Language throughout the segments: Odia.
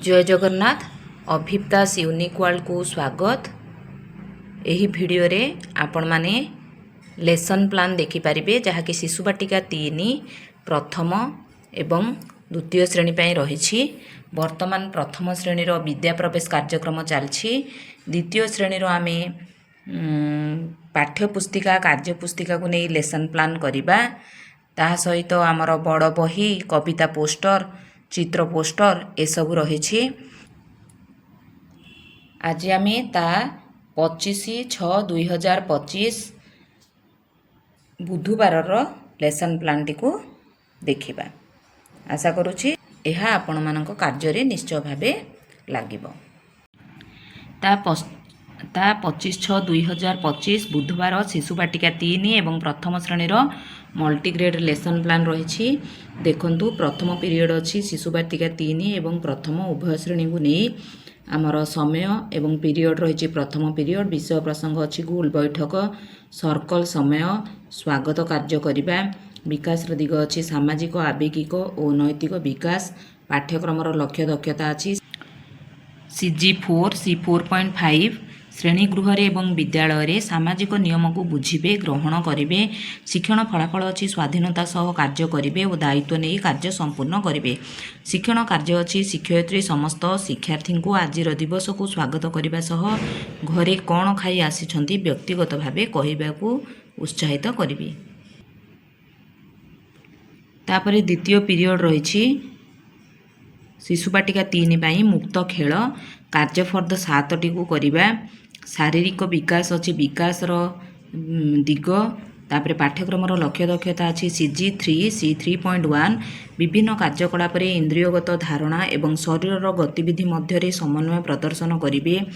जय जगन्नाथ अभिप्तास यूनिक वर्ल्ड को स्वागत। यही वीडियो रे आपण माने लेसन प्लान देखिपारे जहाँकि शिशु बाटिका 3 प्रथम एवं द्वितीय श्रेणी पर रही। वर्तमान प्रथम श्रेणी विद्या प्रवेश कार्यक्रम चलछि। द्वितीय श्रेणी आम पाठ्यपुस्तिका कार्यपुस्तिका को नहीं लेसन प्लान करवा। ता सहित आमर बड़ बही कविता पोस्टर चित्र पोस्टर ए सब रही। आज आम ता 25/6/2025 बुधवार लेसन प्लान टी को देखा। आशा करुछि यह आपण मानक कार्य निश्चय भावे लागिबो। ता 25/6/2025 बुधवार शिशु बाटिका 3 एवं प्रथम श्रेणीर मल्टीग्रेड लेसन प्लान रही। देखंतु प्रथम पीरियड अच्छी शिशु बाटिका 3 एवं प्रथम उभय श्रेणी को नहीं आमर समय एवं पीरियड रही। प्रथम पीरियड विषय प्रसंग अच्छी गोल बैठक सर्कल समय स्वागत कार्य करने विकास दिग अच्छी सामाजिक आवेगिक और नैतिक विकास पाठ्यक्रम लक्ष्य दक्षता अच्छी CG4 C4.5 श्रेणी गृह एवं विद्यालय सामाजिक नियम को बुझे ग्रहण करेंगे। शिक्षण फलाफल अच्छी स्वाधीनता सह कार्य करेंगे और दायित्व नहीं कार्य संपूर्ण करेंगे। शिक्षण कार्य अच्छी शिक्षयित्री समस्त शिक्षार्थी को आज दिवस को स्वागत करने सह घरे कौन खाई आसी व्यक्तिगत भाव कहवाकू उत्साहित करेंगे। तापर द्वितीय पीरियड रही शिशु बाटिका 3 पाई मुक्त खेल कार्य फर्द 7 टी को करवा। शारीरिक विकास अच्छी विकास दिग तापर पाठ्यक्रम लक्ष्य दक्षता अच्छी CG3 C3.1 विभिन्न कार्यकलाप इंद्रियगत धारणा एवं शरीर गतिविधि मध्य समन्वय प्रदर्शन करेंगे।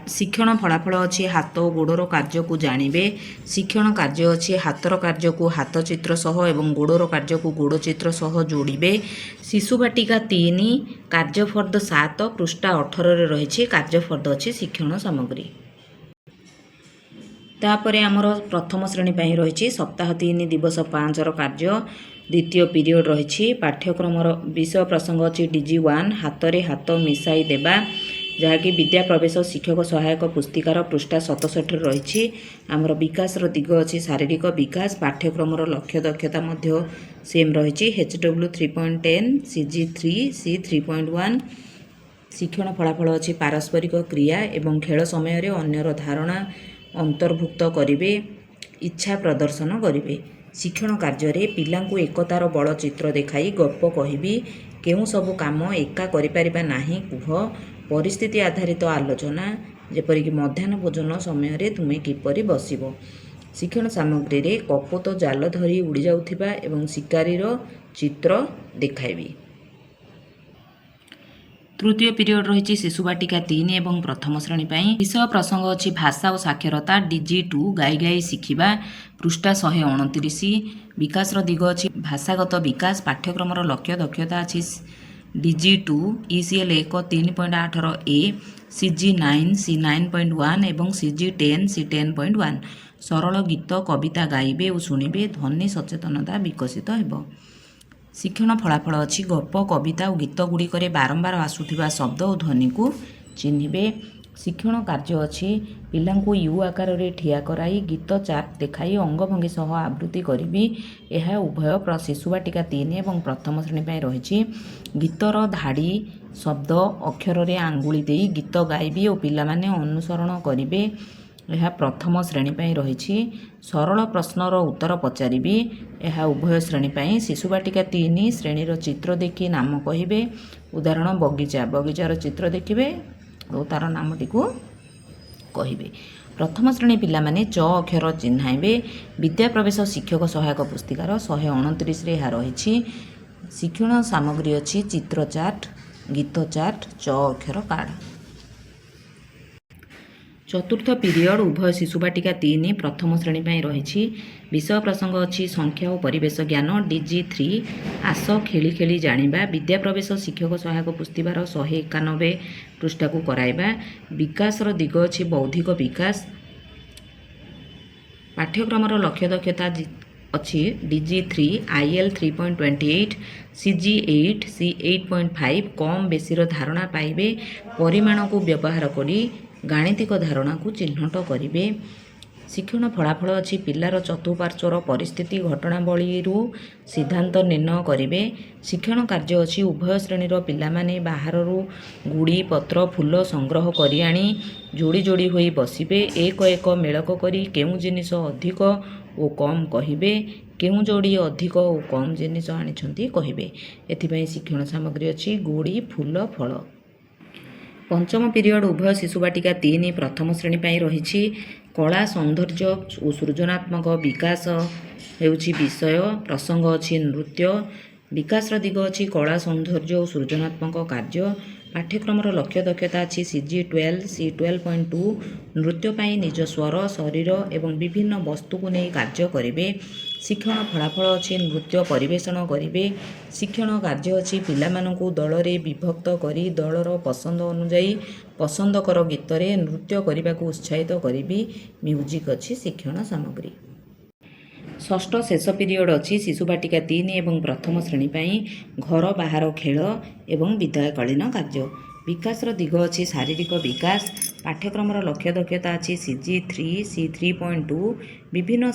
शिक्षण फलाफल अच्छी हाथ और गोड़र कार्य को जानवे। शिक्षण कार्य अच्छी हाथर कार्य को हाथ चित्र सह एवं गोड़र कार्य को गोड़ चित्र सह जोड़े। शिशु बाटिका 3 कार्यफर्द 7 पृष्ठा 18 रही कार्यफर्द अच्छी शिक्षण सामग्री। तापर आमर प्रथम श्रेणी पर रही सप्ताह 3 दिवस 5 कार्य। द्वितीय पीरियड रही पाठ्यक्रम विषय प्रसंग अच्छी DG1 हाथ रे हाथ मिसाई देबा जहाँकि विद्या प्रवेश शिक्षक सहायक पुस्तिकार पृष्ठा 67 रही। आमर विकास दिग अच्छी शारीरिक विकास पाठ्यक्रम लक्ष्य दक्षता मध्य सेम रही HW 3.10 CG3 C3.1 शिक्षण फलाफल अच्छी पारस्परिक क्रिया एवं खेल समय अन्यर धारणा अंतर्भुक्त करेंगे। इच्छा प्रदर्शन करेंगे। शिक्षण कार्य पिला एकतार बड़ चित्र देखाई गप कहबी केउ सब काम एका करिपारिबा नाही कुह परिस्थिति आधारित आलोचना जेपरिक मध्याह्न भोजन समय तुमे किपरि बसिबो। शिक्षण सामग्री रे कपोत जाल धरी उड़ी जाउथिबा एवं शिकारीर चित्र देखाइबी। तृतीय पीरियड रही शिशु बाटिका 3 एवं प्रथम श्रेणी पर विषय प्रसंग अच्छी भाषा और साक्षरता DG2 गाई गाई शिखा पृष्ठा 129 विकास दिग अच्छी भाषागत विकास पाठ्यक्रम लक्ष्य दक्षता अच्छी DG2 ECL 1 3.18A CG9 C9.1 एवं CG10 C10.1 सरल गीत कविता गाइबे और शुणिबे ध्वनि सचेतनता विकसित हेबो। शिक्षण फलाफल अच्छी गप कविता और गीत गुड़िक बारंबार आसुथिबा शब्द और ध्वनि को चिन्हिबे। शिक्षण कार्य अच्छी पिला यू आकार रे ठिया कराई गीत चार्ट देखाई अंगभंगी सह आवृत्ति करी। यह उभय शिशु बाटिका 3 एवं प्रथम श्रेणी पर रही। गीतर धाड़ी शब्द अक्षर रे आंगुली दे गीत गाइबी और पिला माने अनुसरण करेंगे। यह प्रथम श्रेणी पर रही। सरल प्रश्नर उत्तर पचारि यह उभय श्रेणी पर शिशु बाटिका 3 श्रेणीर चित्र देखि नाम कहे। उदाहरण बगीचा बगीचार चित्र देखिए और तार नामटी को कहे। प्रथम श्रेणी पिला माने च अक्षर चिन्हाइबे। विद्या प्रवेश शिक्षक सहायक पुस्तिकार 129 रे रही। शिक्षण सामग्री अच्छी चित्र चार्ट गीत चार्ट च अक्षर कार्ड। चतुर्थ पीरियड उभय शिशु बाटिका 3 प्रथम श्रेणी पर रही। विषय प्रसंग अच्छी संख्या और परिवेश ज्ञान DG3 आस खेली खेली जानिबा विद्या प्रवेश शिक्षक सहायक पुस्तिकार 191 पृष्ठा को कराइबा। विकास दिग अच्छी बौद्धिक विकास पाठ्यक्रम लक्ष्य दक्षता ଅଛି DG3 IL 3.28 CG8 C8.5 କମ୍ ବେଶୀର ଧାରଣା ପାଇବେ। ପରିମାଣକୁ ବ୍ୟବହାର କରି ଗାଣିତିକ ଧାରଣାକୁ ଚିହ୍ନଟ କରିବେ। ଶିକ୍ଷଣ ଫଳାଫଳ ଅଛି ପିଲାର ଚତୁଃପାର୍ଶ୍ୱର ପରିସ୍ଥିତି ଘଟଣାବଳୀରୁ ସିଦ୍ଧାନ୍ତ ନିର୍ଣ୍ଣୟ କରିବେ। ଶିକ୍ଷଣ କାର୍ଯ୍ୟ ଅଛି ଉଭୟ ଶ୍ରେଣୀର ପିଲାମାନେ ବାହାରରୁ ଗୁଡ଼ି ପତ୍ର ଫୁଲ ସଂଗ୍ରହ କରି ଆଣି ଯୋଡ଼ି ଯୋଡ଼ି ହୋଇ ବସିବେ। ଏକ ଏକ ମେଳକ କରି କେଉଁ ଜିନିଷ ଅଧିକ ଓ କମ୍ କହିବେ। କେଉଁ ଯୋଡ଼ି ଅଧିକ ଓ କମ୍ ଜିନିଷ ଆଣିଛନ୍ତି କହିବେ। ଏଥିପାଇଁ ଶିକ୍ଷଣ ସାମଗ୍ରୀ ଅଛି ଗୁଡ଼ି ଫୁଲ ଫଳ। ପଞ୍ଚମ ପିରିୟଡ଼ ଉଭୟ ଶିଶୁ ବାଟିକା 3 ପ୍ରଥମ ଶ୍ରେଣୀ ପାଇଁ ରହିଛି। କଳା ସୌନ୍ଦର୍ଯ୍ୟ ଓ ସୃଜନାତ୍ମକ ବିକାଶ ହେଉଛି ବିଷୟ। ପ୍ରସଙ୍ଗ ଅଛି ନୃତ୍ୟ। ବିକାଶର ଦିଗ ଅଛି କଳା ସୌନ୍ଦର୍ଯ୍ୟ ଓ ସୃଜନାତ୍ମକ କାର୍ଯ୍ୟ। ପାଠ୍ୟକ୍ରମର ଲକ୍ଷ୍ୟ ଦକ୍ଷତା ଅଛି CG12 C12.2 ନୃତ୍ୟ ପାଇଁ ନିଜ ସ୍ୱର ଶରୀର ଏବଂ ବିଭିନ୍ନ ବସ୍ତୁକୁ ନେଇ କାର୍ଯ୍ୟ କରିବେ। ଶିକ୍ଷଣ ଫଳାଫଳ ଅଛି ନୃତ୍ୟ ପରିବେଷଣ କରିବେ। ଶିକ୍ଷଣ କାର୍ଯ୍ୟ ଅଛି ପିଲାମାନଙ୍କୁ ଦଳରେ ବିଭକ୍ତ କରି ଦଳର ପସନ୍ଦ ଅନୁଯାୟୀ ପସନ୍ଦକର ଗୀତରେ ନୃତ୍ୟ କରିବାକୁ ଉତ୍ସାହିତ କରିବି। ମ୍ୟୁଜିକ୍ ଅଛି ଶିକ୍ଷଣ ସାମଗ୍ରୀ। ଷଷ୍ଠ ଶେଷ ପିରିୟଡ଼ ଅଛି ଶିଶୁ ବାଟିକା 3 ଏବଂ ପ୍ରଥମ ଶ୍ରେଣୀ ପାଇଁ ଘର ବାହାର ଖେଳ ଏବଂ ବିଦାୟକାଳୀନ କାର୍ଯ୍ୟ। ବିକାଶର ଦିଗ ଅଛି ଶାରୀରିକ ବିକାଶ। ପାଠ୍ୟକ୍ରମର ଲକ୍ଷ୍ୟ ଦକ୍ଷତା ଅଛି CG3 C3.2 ବିଭିନ୍ନ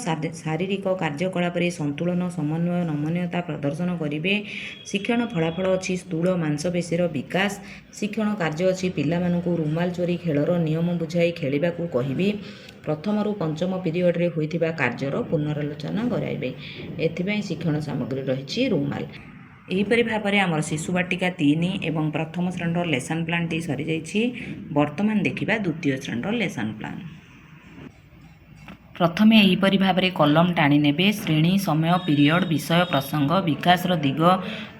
ଶାରୀରିକ କାର୍ଯ୍ୟକଳାପରେ ସନ୍ତୁଳନ ସମନ୍ୱୟ ନମନୀୟତା ପ୍ରଦର୍ଶନ କରିବେ। ଶିକ୍ଷଣ ଫଳାଫଳ ଅଛି ସ୍ଥୂଳ ମାଂସପେଶୀର ବିକାଶ। ଶିକ୍ଷଣ କାର୍ଯ୍ୟ ଅଛି ପିଲାମାନଙ୍କୁ ରୁମାଲ ଚୋରି ଖେଳର ନିୟମ ବୁଝାଇ ଖେଳିବାକୁ କହିବି। ପ୍ରଥମରୁ ପଞ୍ଚମ ପିରିୟଡ଼ରେ ହୋଇଥିବା କାର୍ଯ୍ୟର ପୁନରାଲୋଚନା କରାଇବେ। ଏଥିପାଇଁ ଶିକ୍ଷଣ ସାମଗ୍ରୀ ରହିଛି ରୁମାଲ। ଏହିପରି ଭାବରେ ଆମର ଶିଶୁ ବାଟିକା 3 ଏବଂ ପ୍ରଥମ ଶ୍ରେଣୀର ଲେସନ୍ ପ୍ଲାନ୍ଟି ସରିଯାଇଛି। ବର୍ତ୍ତମାନ ଦେଖିବା ଦ୍ୱିତୀୟ ଶ୍ରେଣୀର ଲେସନ୍ ପ୍ଲାନ୍। ପ୍ରଥମେ ଏହିପରି ଭାବରେ କଲମ ଟାଣି ନେବେ। ଶ୍ରେଣୀ ସମୟ ପିରିୟଡ଼ ବିଷୟ ପ୍ରସଙ୍ଗ ବିକାଶର ଦିଗ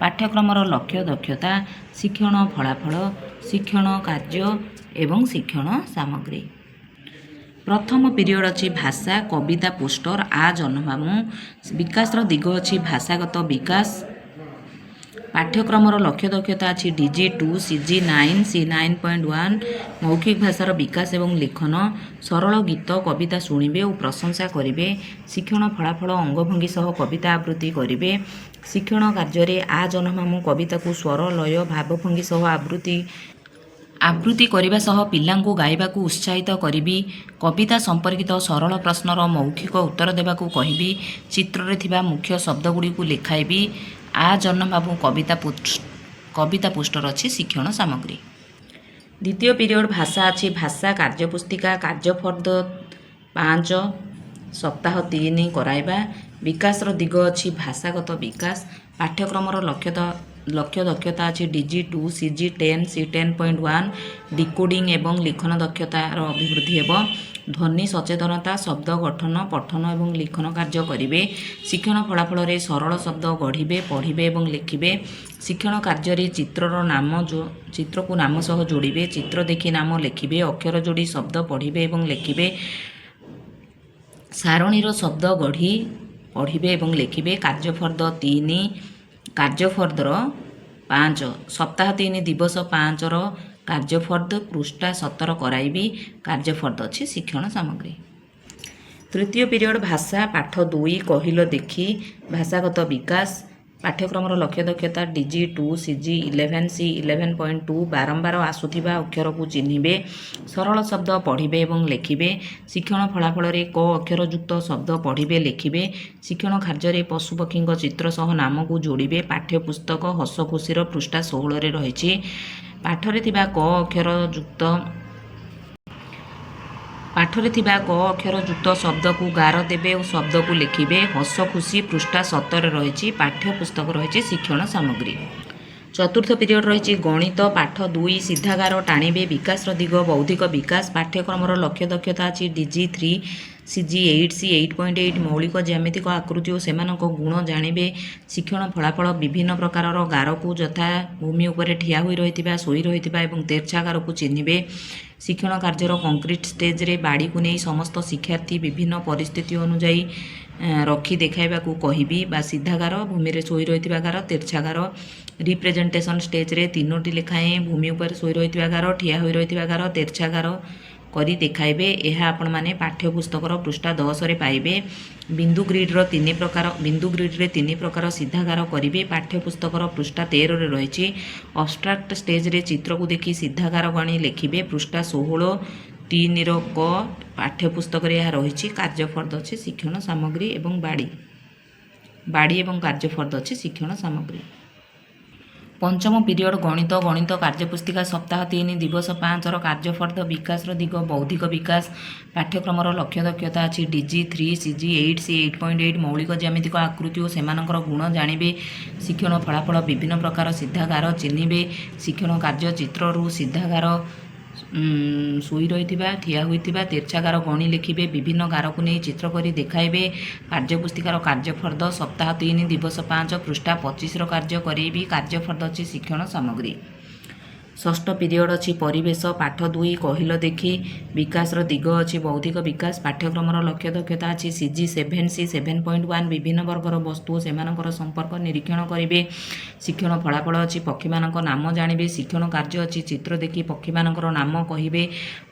ପାଠ୍ୟକ୍ରମର ଲକ୍ଷ୍ୟ ଦକ୍ଷତା ଶିକ୍ଷଣ ଫଳାଫଳ ଶିକ୍ଷଣ କାର୍ଯ୍ୟ ଏବଂ ଶିକ୍ଷଣ ସାମଗ୍ରୀ। ପ୍ରଥମ ପିରିୟଡ଼ ଅଛି ଭାଷା କବିତା ପୋଷ୍ଟର ଆ ଜହ୍ନମାମୁଁ। ବିକାଶର ଦିଗ ଅଛି ଭାଷାଗତ ବିକାଶ। ପାଠ୍ୟକ୍ରମର ଲକ୍ଷ୍ୟ ଦକ୍ଷତା ଅଛି DG2 CG9 C9.1 ମୌଖିକ ଭାଷାର ବିକାଶ ଏବଂ ଲେଖନ। ସରଳ ଗୀତ କବିତା ଶୁଣିବେ ଓ ପ୍ରଶଂସା କରିବେ। ଶିକ୍ଷଣ ଫଳାଫଳ ଅଙ୍ଗଭଙ୍ଗୀ ସହ କବିତା ଆବୃତ୍ତି କରିବେ। ଶିକ୍ଷଣ କାର୍ଯ୍ୟରେ ଆ ଜହ୍ନମାମୁଁ କବିତାକୁ ସ୍ୱର ଲୟ ଭାବଭଙ୍ଗୀ ସହ ଆବୃତ୍ତି କରିବା ସହ ପିଲାଙ୍କୁ ଗାଇବାକୁ ଉତ୍ସାହିତ କରିବି। କବିତା ସମ୍ପର୍କିତ ସରଳ ପ୍ରଶ୍ନର ମୌଖିକ ଉତ୍ତର ଦେବାକୁ କହିବି। ଚିତ୍ରରେ ଥିବା ମୁଖ୍ୟ ଶବ୍ଦଗୁଡ଼ିକୁ ଲେଖାଇବି। ଆ ଜହ୍ନମାମୁଁ କବିତା ପୋଷ୍ଟର ଅଛି ଶିକ୍ଷଣ ସାମଗ୍ରୀ। ଦ୍ୱିତୀୟ ପିରିୟଡ଼ ଭାଷା ଅଛି ଭାଷା କାର୍ଯ୍ୟପୁସ୍ତିକା କାର୍ଯ୍ୟ ଫର୍ଦ୍ଦ 5 ସପ୍ତାହ 3 କରାଇବା। ବିକାଶର ଦିଗ ଅଛି ଭାଷାଗତ ବିକାଶ। ପାଠ୍ୟକ୍ରମର ଲକ୍ଷ୍ୟ ଦକ୍ଷତା ଅଛି DG2 CG10 C10.1 ଡିକୋଡ଼ିଂ ଏବଂ ଲିଖନ ଦକ୍ଷତାର ଅଭିବୃଦ୍ଧି ହେବ। ଧ୍ୱନି ସଚେତନତା ଶବ୍ଦ ଗଠନ ପଠନ ଏବଂ ଲିଖନ କାର୍ଯ୍ୟ କରିବେ। ଶିକ୍ଷଣ ଫଳାଫଳରେ ସରଳ ଶବ୍ଦ ଗଢ଼ିବେ ପଢ଼ିବେ ଏବଂ ଲେଖିବେ। ଶିକ୍ଷଣ କାର୍ଯ୍ୟରେ ଚିତ୍ରକୁ ନାମ ସହ ଯୋଡ଼ିବେ। ଚିତ୍ର ଦେଖି ନାମ ଲେଖିବେ। ଅକ୍ଷର ଯୋଡ଼ି ଶବ୍ଦ ପଢ଼ିବେ ଏବଂ ଲେଖିବେ। ସାରଣୀର ଶବ୍ଦ ଗଢ଼ି ପଢ଼ିବେ ଏବଂ ଲେଖିବେ। କାର୍ଯ୍ୟଫର୍ଦ୍ଦ 3 କାର୍ଯ୍ୟଫର୍ଦ୍ଦର 5 ସପ୍ତାହ 3 ଦିବସ 5ର କାର୍ଯ୍ୟଫର୍ଦ୍ଦ ପୃଷ୍ଠା 17 କରାଇବି। କାର୍ଯ୍ୟଫର୍ଦ୍ଦ ଅଛି ଶିକ୍ଷଣ ସାମଗ୍ରୀ। ତୃତୀୟ ପିରିୟଡ଼ ଭାଷା ପାଠ 2 କହିଲ ଦେଖି ଭାଷାଗତ ବିକାଶ। ପାଠ୍ୟକ୍ରମର ଲକ୍ଷ୍ୟ ଦକ୍ଷତା DG2 CG11 C11.2 ବାରମ୍ବାର ଆସୁଥିବା ଅକ୍ଷରକୁ ଚିହ୍ନିବେ। ସରଳ ଶବ୍ଦ ପଢ଼ିବେ ଏବଂ ଲେଖିବେ। ଶିକ୍ଷଣ ଫଳାଫଳରେ କ ଅକ୍ଷର ଯୁକ୍ତ ଶବ୍ଦ ପଢ଼ିବେ ଲେଖିବେ। ଶିକ୍ଷଣ କାର୍ଯ୍ୟରେ ପଶୁପକ୍ଷୀଙ୍କ ଚିତ୍ର ସହ ନାମକୁ ଯୋଡ଼ିବେ। ପାଠ୍ୟପୁସ୍ତକ ହସ ଖୁସିର ପୃଷ୍ଠା 16ରେ ରହିଛି। ପାଠରେ ଥିବା କ ଅକ୍ଷର ଯୁକ୍ତ ଶବ୍ଦକୁ ଗାର ଦେବେ ଓ ଶବ୍ଦକୁ ଲେଖିବେ। ହସ ଖୁସି ପୃଷ୍ଠା 17ରେ ରହିଛି। ପାଠ୍ୟପୁସ୍ତକ ରହିଛି ଶିକ୍ଷଣ ସାମଗ୍ରୀ। ଚତୁର୍ଥ ପିରିୟଡ଼ ରହିଛି ଗଣିତ ପାଠ 2 ସିଧା ଗାର ଟାଣିବେ। ବିକାଶର ଦିଗ ବୌଦ୍ଧିକ ବିକାଶ। ପାଠ୍ୟକ୍ରମର ଲକ୍ଷ୍ୟ ଦକ୍ଷତା ଅଛି DG3 CG8 C8.8 ମୌଳିକ ଜ୍ୟାମିତିକ ଆକୃତି ଓ ସେମାନଙ୍କ ଗୁଣ ଜାଣିବେ। ଶିକ୍ଷଣ ଫଳାଫଳ ବିଭିନ୍ନ ପ୍ରକାରର ଗାରକୁ ଯଥା ଭୂମି ଉପରେ ଠିଆ ହୋଇ ରହିଥିବା ଶୋଇ ରହିଥିବା ଏବଂ ତେର୍ଛା ଗାରକୁ ଚିହ୍ନିବେ। ଶିକ୍ଷଣ କାର୍ଯ୍ୟର କଂକ୍ରିଟ ଷ୍ଟେଜରେ ବାଡ଼ିକୁ ନେଇ ସମସ୍ତ ଶିକ୍ଷାର୍ଥୀ ବିଭିନ୍ନ ପରିସ୍ଥିତି ଅନୁଯାୟୀ ରଖି ଦେଖାଇବାକୁ କହିବି ବା ସିଧା ଗାର ଭୂମିରେ ଶୋଇ ରହିଥିବା ଗାର ତେର୍ଛା ଗାର। ରିପ୍ରେଜେଣ୍ଟେସନ୍ ଷ୍ଟେଜରେ 3ଟି ଲେଖାଏଁ ଭୂମି ଉପରେ ଶୋଇ ରହିଥିବା ଗାର ଠିଆ ହୋଇ ରହିଥିବା ଗାର ତେର୍ଛା ଗାର କରି ଦେଖାଇବେ। ଏହା ଆପଣମାନେ ପାଠ୍ୟପୁସ୍ତକର ପୃଷ୍ଠା 10ରେ ପାଇବେ। ବିନ୍ଦୁ ଗ୍ରିଡ୍ରେ ତିନି ପ୍ରକାର ସିଧାଗାର କରିବେ। ପାଠ୍ୟପୁସ୍ତକର ପୃଷ୍ଠା 13ରେ ରହିଛି। ଅବଷ୍ଟ୍ରାକ୍ଟ ଷ୍ଟେଜରେ ଚିତ୍ରକୁ ଦେଖି ସିଧାଗାର ଗଣି ଲେଖିବେ। ପୃଷ୍ଠା 16 3ର କ ପାଠ୍ୟପୁସ୍ତକରେ ଏହା ରହିଛି। କାର୍ଯ୍ୟଫର୍ଦ୍ଦ ଅଛି ଶିକ୍ଷଣ ସାମଗ୍ରୀ ଏବଂ ବାଡ଼ି ଏବଂ କାର୍ଯ୍ୟଫର୍ଦ୍ଦ ଅଛି ଶିକ୍ଷଣ ସାମଗ୍ରୀ। ପଞ୍ଚମ ପିରିୟଡ଼ ଗଣିତ କାର୍ଯ୍ୟପୁସ୍ତିକା ସପ୍ତାହ 3 ଦିବସ 5ର କାର୍ଯ୍ୟଫର୍ଦ୍ଦ ବିକାଶର ଦିଗ ବୌଦ୍ଧିକ ବିକାଶ। ପାଠ୍ୟକ୍ରମର ଲକ୍ଷ୍ୟ ଦକ୍ଷତା ଅଛି DG 3 CG 8 C 8.8 ମୌଳିକ ଜ୍ୟାମିତିକ ଆକୃତି ଓ ସେମାନଙ୍କର ଗୁଣ ଜାଣିବେ। ଶିକ୍ଷଣ ଫଳାଫଳ ବିଭିନ୍ନ ପ୍ରକାର ସିଧାଗାର ଚିହ୍ନିବେ। ଶିକ୍ଷଣ କାର୍ଯ୍ୟ ଚିତ୍ରରୁ ସିଧାଗାର ଶୋଇ ରହିଥିବା ଠିଆ ହୋଇଥିବା ତିର୍ଚ୍ଛାଗାର ଗଣି ଲେଖିବେ। ବିଭିନ୍ନ ଗାରକୁ ନେଇ ଚିତ୍ର କରି ଦେଖାଇବେ। କାର୍ଯ୍ୟପୁସ୍ତିକାର କାର୍ଯ୍ୟଫର୍ଦ୍ଦ ସପ୍ତାହ 3 ଦିବସ 5 ପୃଷ୍ଠା 25ର କାର୍ଯ୍ୟ କରେଇବି। କାର୍ଯ୍ୟଫର୍ଦ୍ଦ ଅଛି ଶିକ୍ଷଣ ସାମଗ୍ରୀ। ଷଷ୍ଠ ପିରିୟଡ଼ ଅଛି ପରିବେଶ ପାଠ 2 କହିଲ ଦେଖି। ବିକାଶର ଦିଗ ଅଛି ବୌଦ୍ଧିକ ବିକାଶ। ପାଠ୍ୟକ୍ରମର ଲକ୍ଷ୍ୟ ଦକ୍ଷତା ଅଛି CG 7 C 7.1 ବିଭିନ୍ନ ବର୍ଗର ବସ୍ତୁ ଓ ସେମାନଙ୍କର ସମ୍ପର୍କ ନିରୀକ୍ଷଣ କରିବେ। ଶିକ୍ଷଣ ଫଳାଫଳ ଅଛି ପକ୍ଷୀମାନଙ୍କ ନାମ ଜାଣିବେ। ଶିକ୍ଷଣ କାର୍ଯ୍ୟ ଅଛି ଚିତ୍ର ଦେଖି ପକ୍ଷୀମାନଙ୍କର ନାମ କହିବେ।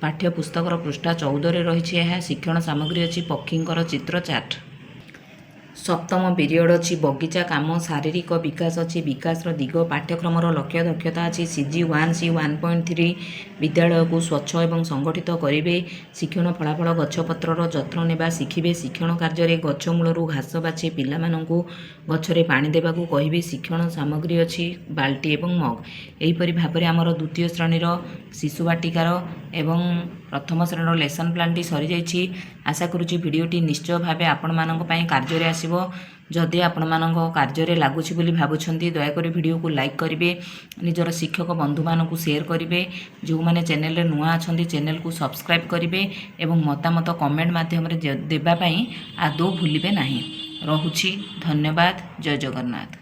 ପାଠ୍ୟପୁସ୍ତକର ପୃଷ୍ଠା 14ରେ ରହିଛି ଏହା। ଶିକ୍ଷଣ ସାମଗ୍ରୀ ଅଛି ପକ୍ଷୀଙ୍କର ଚିତ୍ର ଚାର୍ଟ। ସପ୍ତମ ପିରିୟଡ଼ ଅଛି ବଗିଚା କାମ ଶାରୀରିକ ବିକାଶ ଅଛି ବିକାଶର ଦିଗ। ପାଠ୍ୟକ୍ରମର ଲକ୍ଷ୍ୟ ଦକ୍ଷତା ଅଛି CG 1 C 1.3 ବିଦ୍ୟାଳୟକୁ ସ୍ୱଚ୍ଛ ଏବଂ ସଂଗଠିତ କରିବେ। ଶିକ୍ଷଣ ଫଳାଫଳ ଗଛପତ୍ରର ଯତ୍ନ ନେବା ଶିଖିବେ। ଶିକ୍ଷଣ କାର୍ଯ୍ୟରେ ଗଛ ମୂଳରୁ ଘାସ ବାଛି ପିଲାମାନଙ୍କୁ ଗଛରେ ପାଣି ଦେବାକୁ କହିବେ। ଶିକ୍ଷଣ ସାମଗ୍ରୀ ଅଛି ବାଲ୍ଟି ଏବଂ ମଗ୍। ଏହିପରି ଭାବରେ ଆମର ଦ୍ୱିତୀୟ ଶ୍ରେଣୀର ଶିଶୁ ବାଟିକାର ଏବଂ ପ୍ରଥମ ଶ୍ରେଣୀର ଲେସନ୍ ପ୍ଲାନ୍ଟି ସରିଯାଇଛି। ଆଶା କରୁଛି ଭିଡ଼ିଓଟି ନିଶ୍ଚୟ ଭାବେ ଆପଣମାନଙ୍କ ପାଇଁ କାର୍ଯ୍ୟରେ ଆସିବ। ଯଦି ଆପଣମାନଙ୍କ କାର୍ଯ୍ୟରେ ଲାଗୁଛି ବୋଲି ଭାବୁଛନ୍ତି ଦୟାକରି ଭିଡ଼ିଓକୁ ଲାଇକ୍ କରିବେ। ନିଜର ଶିକ୍ଷକ ବନ୍ଧୁମାନଙ୍କୁ ସେୟାର କରିବେ। ଯେଉଁମାନେ ଚ୍ୟାନେଲରେ ନୂଆ ଅଛନ୍ତି ଚ୍ୟାନେଲକୁ ସବସ୍କ୍ରାଇବ୍ କରିବେ ଏବଂ ମତାମତ କମେଣ୍ଟ ମାଧ୍ୟମରେ ଦେବା ପାଇଁ ଆଦୌ ଭୁଲିବେ ନାହିଁ। ରହୁଛି ଧନ୍ୟବାଦ। ଜୟ ଜଗନ୍ନାଥ।